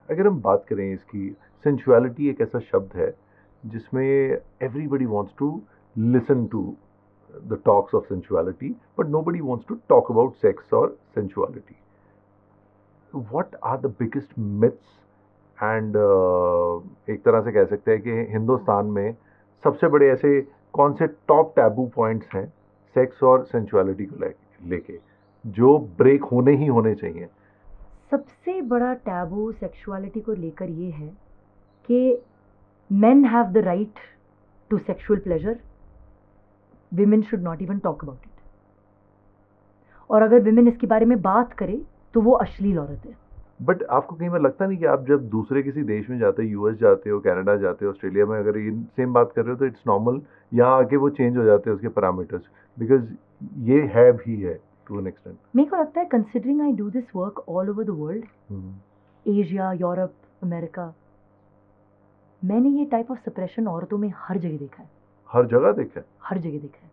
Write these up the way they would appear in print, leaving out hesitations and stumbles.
अगर हम बात करें इसकी, सेंसुअलिटी एक ऐसा शब्द है जिसमें everybody wants to listen to the talks of sensuality, but nobody wants to talk about sex और sensuality. What are the biggest myths and, एक तरह से कह सकते हैं कि हिंदुस्तान में सबसे बड़े ऐसे कौन से टॉप टैबू पॉइंट्स हैं सेक्स और सेंसुअलिटी को लेके जो ब्रेक होने ही होने चाहिए? सबसे बड़ा टैबू सेक्सुअलिटी को लेकर ये है कि men have the right to sexual pleasure, women should not even talk about it. और अगर women इसके बारे में बात करे तो वो अश्लील औरत है. बट आपको कहीं बार लगता नहीं कि आप जब दूसरे किसी देश में जाते हो, यूएस जाते हो, कनाडा जाते हो, ऑस्ट्रेलिया में, अगर ये सेम बात कर रहे हो तो इट्स नॉर्मल, यहाँ आके वो चेंज हो जाते हैं उसके पैरामीटर्स, बिकॉज ये है भी है टू एन एक्सटेंट. मेरे को लगता है considering I do this work all over the world, Asia, Europe, America, मैंने ये टाइप ऑफ सप्रेशन औरतों में हर जगह देखा है. हर जगह देखा है? हर जगह देखा है,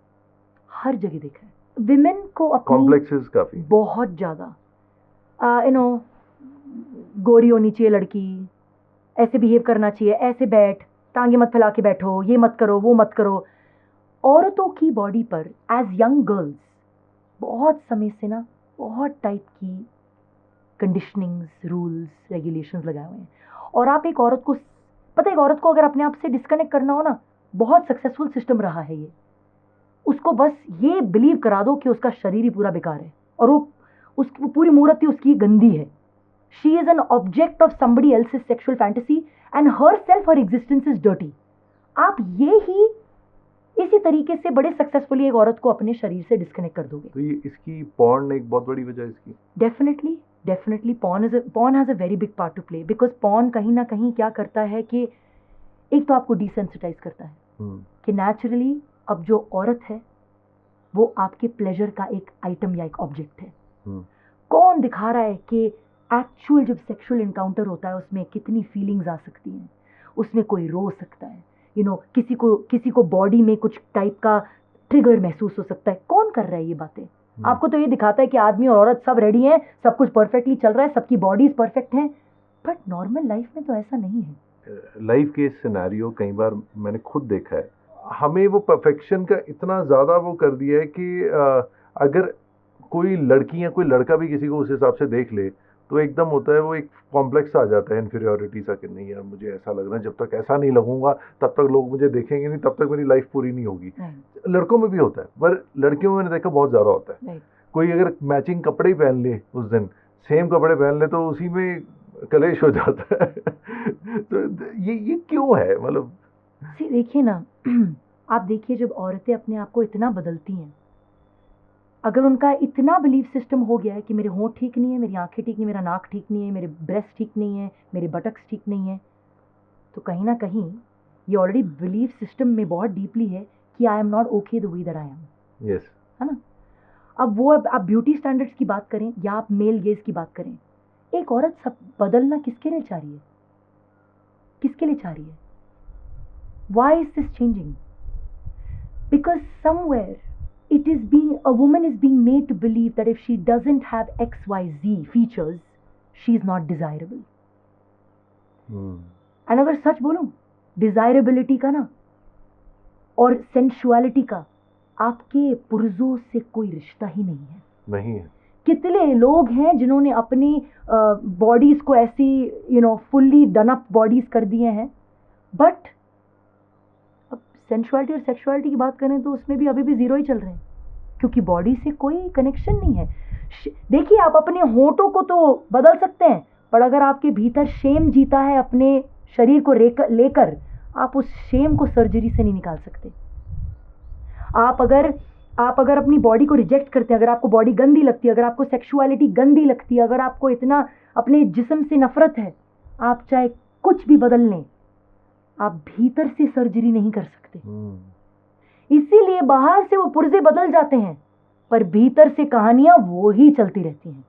हर जगह देखा है. विमेन को अपनी कॉम्प्लेक्सेस काफी, बहुत ज्यादा, यू नो, गोरी होनी चाहिए लड़की, ऐसे बिहेव करना चाहिए, ऐसे बैठ, टांगे मत फैला के बैठो, ये मत करो, वो मत करो. औरतों की बॉडी पर एज यंग गर्ल्स बहुत समय से ना बहुत टाइप की कंडीशनिंग्स, रूल्स, रेगुलेशंस लगाए हुए हैं. और आप एक औरत को, पता है, एक औरत को अगर अपने आप से डिस्कनेक्ट करना हो ना, बहुत सक्सेसफुल सिस्टम रहा है ये. उसको बस ये बिलीव करा दो कि उसका शरीर ही पूरा बेकार है और वो पूरी मूर्त ही उसकी गंदी है. She is an object of somebody else's sexual fantasy and her self, her existence is dirty. आप ये ही इसी तरीके से बड़े सक्सेसफुली एक औरत को अपने शरीर से डिस्कनेक्ट कर दोगे. तो ये इसकी पॉर्न एक बहुत बड़ी वजह है इसकी. Definitely porn has a very big part to play, because porn कहीं ना कहीं क्या करता है कि एक तो आपको डिसेंसिटाइज करता है कि नेचुरली अब जो औरत है वो आपके प्लेजर का एक आइटम या एक ऑब्जेक्ट है. कौन दिखा रहा है कि एक्चुअल जब सेक्सुअल इनकाउंटर होता है उसमें कितनी फीलिंग्स आ सकती हैं, उसमें कोई रो सकता है, यू नो, किसी को बॉडी में कुछ टाइप का ट्रिगर महसूस हो सकता है. कौन कर रहा है ये बातें? आपको तो ये दिखाता है कि आदमी और औरत सब रेडी हैं, सब कुछ परफेक्टली चल रहा है, सबकी बॉडीज परफेक्ट हैं, बट नॉर्मल लाइफ में तो ऐसा नहीं है. लाइफ के सिनेरियो कई बार मैंने खुद देखा है, हमें वो परफेक्शन का इतना ज़्यादा वो कर दिया है कि अगर कोई लड़की या कोई लड़का भी किसी को उस हिसाब से देख ले तो एकदम होता है, वो एक कॉम्प्लेक्स आ जाता है, इन्फीरियोरिटी सा कि नहीं यार मुझे ऐसा लग रहा है, जब तक ऐसा नहीं लगूंगा तब तक लोग मुझे देखेंगे नहीं, तब तक मेरी लाइफ पूरी नहीं होगी. लड़कों में भी होता है, पर लड़कियों में मैंने देखा बहुत ज़्यादा होता है. कोई अगर मैचिंग कपड़े ही पहन ले, उस दिन सेम कपड़े पहन ले, तो उसी में कलेश हो जाता है. तो ये क्यों है? मतलब देखिए ना, आप देखिए जब औरतें अपने आप को इतना बदलती हैं, अगर उनका इतना बिलीफ सिस्टम हो गया है कि मेरे होंठ ठीक नहीं है, मेरी आंखें ठीक नहीं, मेरा नाक ठीक नहीं है, मेरे ब्रेस्ट ठीक नहीं है, मेरे बटक्स ठीक नहीं है, तो कहीं ना कहीं ये ऑलरेडी बिलीफ सिस्टम में बहुत डीपली है कि I am not okay the way that I am. Yes, है ना? अब आप ब्यूटी स्टैंडर्ड्स की बात करें या आप मेल गेज की बात करें, एक औरत सब बदलना किसके लिए चाह रही है? किसके लिए चाह रही है? Why is this changing? Because somewhere a woman is being made to believe that if she doesn't have XYZ features, she is not desirable. And अगर सच बोलूं, डिजायरेबिलिटी का ना और सेंसुअलिटी का आपके पुर्जों से कोई रिश्ता ही नहीं है. नहीं है. कितने लोग हैं जिन्होंने अपनी बॉडीज को ऐसी, you know, fully done up bodies कर दिए हैं, बट सेंसुअलिटी और सेक्सुअलिटी की बात करें तो उसमें भी अभी भी जीरो ही चल रहे हैं, क्योंकि बॉडी से कोई कनेक्शन नहीं है. देखिए, आप अपने होंठों को तो बदल सकते हैं, पर अगर आपके भीतर शेम जीता है अपने शरीर को लेकर, आप उस शेम को सर्जरी से नहीं निकाल सकते. आप अगर अपनी बॉडी को रिजेक्ट करते हैं, अगर आपको बॉडी गंदी लगती है, अगर आपको सेक्सुअलिटी गंदी लगती है, अगर आपको इतना अपने जिस्म से नफरत है, आप चाहे कुछ भी बदल लें, आप भीतर से सर्जरी नहीं कर सकते. इसीलिए बाहर से वो पुर्जे बदल जाते हैं, पर भीतर से कहानियां वो ही चलती रहती हैं.